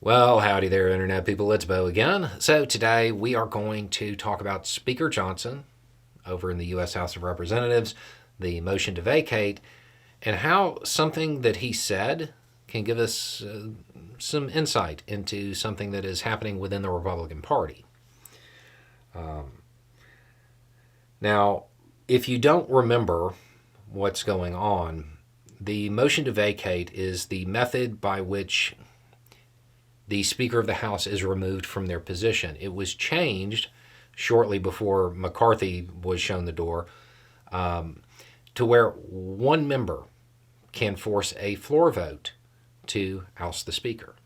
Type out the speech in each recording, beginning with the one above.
Well, howdy there, Internet people. It's Bo again. So, today we are going to talk about Speaker Johnson over in the U.S. House of Representatives, the motion to vacate, and how something that he said can give us some insight into something that is happening within the Republican Party. Now, if you don't remember what's going on, the motion to vacate is the method by which the Speaker of the House is removed from their position. It was changed shortly before McCarthy was shown the door to where one member can force a floor vote to oust the Speaker.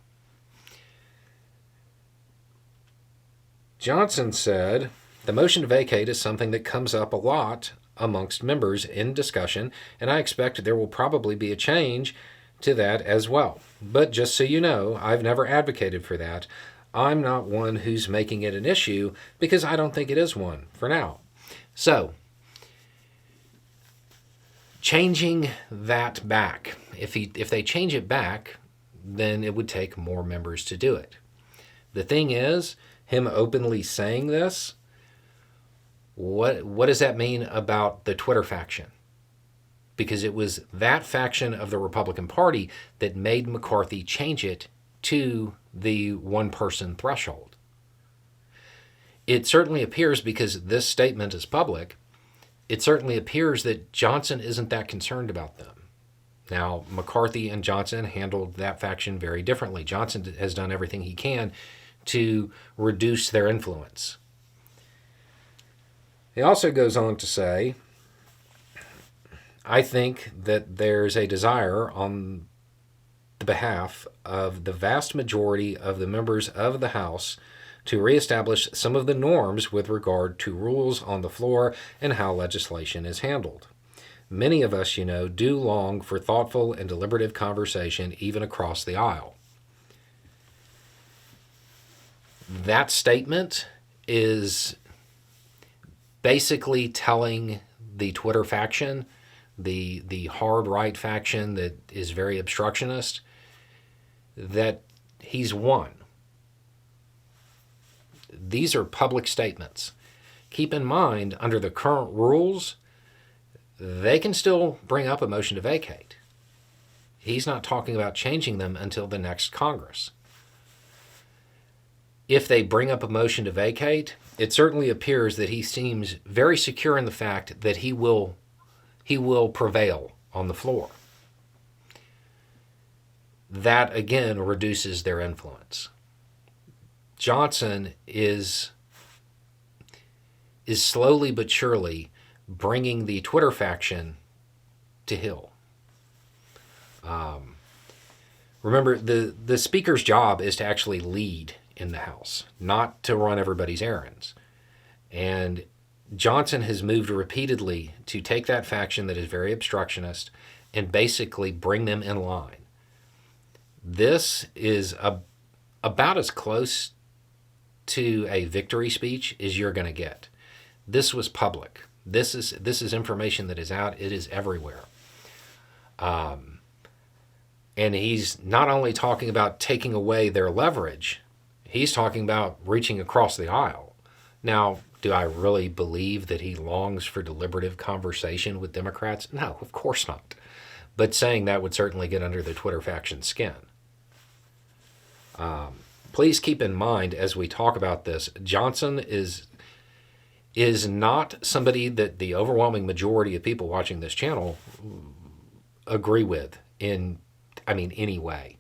Johnson said, "The motion to vacate is something that comes up a lot amongst members in discussion, and I expect there will probably be a change to that as well. But just so you know, I've never advocated for that. I'm not one who's making it an issue because I don't think it is one for now." So, changing that back, if they change it back, then it would take more members to do it. The thing is, him openly saying this, what does that mean about the Twitter faction? Because it was that faction of the Republican Party that made McCarthy change it to the one-person threshold. It certainly appears, because this statement is public, it certainly appears that Johnson isn't that concerned about them. Now, McCarthy and Johnson handled that faction very differently. Johnson has done everything he can to reduce their influence. He also goes on to say, "I think that there's a desire on the behalf of the vast majority of the members of the House to reestablish some of the norms with regard to rules on the floor and how legislation is handled. Many of us, do long for thoughtful and deliberative conversation even across the aisle." That statement is basically telling the Twitter faction, the hard right faction that is very obstructionist, that he's won. These are public statements. Keep in mind, under the current rules, they can still bring up a motion to vacate. He's not talking about changing them until the next Congress. If they bring up a motion to vacate, it certainly appears that he seems very secure in the fact that he will prevail on the floor. That, again, reduces their influence. Johnson is slowly but surely bringing the Twitter faction to heel. Remember, the Speaker's job is to actually lead in the House, not to run everybody's errands. And Johnson has moved repeatedly to take that faction that is very obstructionist and basically bring them in line. This is about as close to a victory speech as you're going to get. This was public. This is information that is out. It is everywhere. And he's not only talking about taking away their leverage, he's talking about reaching across the aisle. Now, do I really believe that he longs for deliberative conversation with Democrats? No, of course not. But saying that would certainly get under the Twitter faction's skin. Please keep in mind, as we talk about this, Johnson is not somebody that the overwhelming majority of people watching this channel agree with in any way.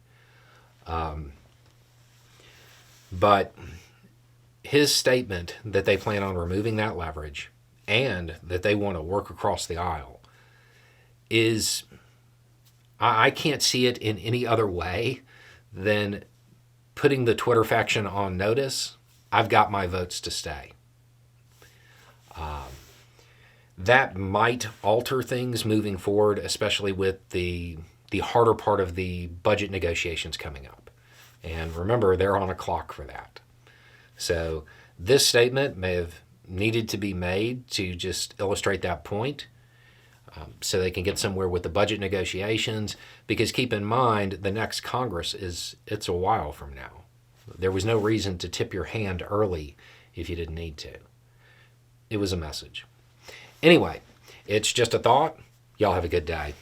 But his statement that they plan on removing that leverage and that they want to work across the aisle is, I can't see it in any other way than putting the Twitter faction on notice. I've got my votes to stay. That might alter things moving forward, especially with the harder part of the budget negotiations coming up. And remember, they're on a clock for that. So this statement may have needed to be made to just illustrate that point, so they can get somewhere with the budget negotiations. Because keep in mind, the next Congress it's a while from now. There was no reason to tip your hand early if you didn't need to. It was a message. Anyway, it's just a thought. Y'all have a good day.